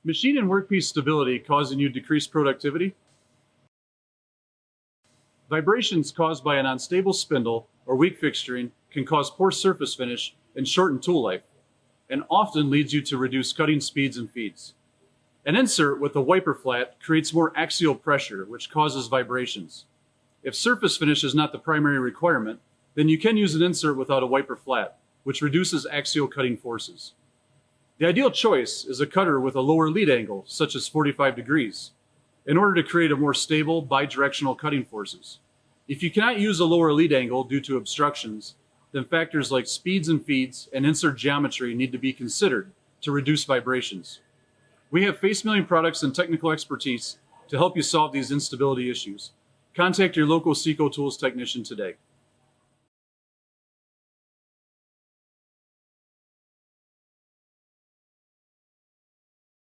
Machine and workpiece stability causing you decreased productivity? Vibrations caused by an unstable spindle or weak fixturing can cause poor surface finish and shorten tool life, and often leads you to reduced cutting speeds and feeds. An insert with a wiper flat creates more axial pressure, which causes vibrations. If surface finish is not the primary requirement, then you can use an insert without a wiper flat, which reduces axial cutting forces. The ideal choice is a cutter with a lower lead angle, such as 45 degrees, in order to create a more stable bidirectional cutting forces. If you cannot use a lower lead angle due to obstructions, then factors like speeds and feeds and insert geometry need to be considered to reduce vibrations. We have face milling products and technical expertise to help you solve these instability issues. Contact your local Seco Tools technician today.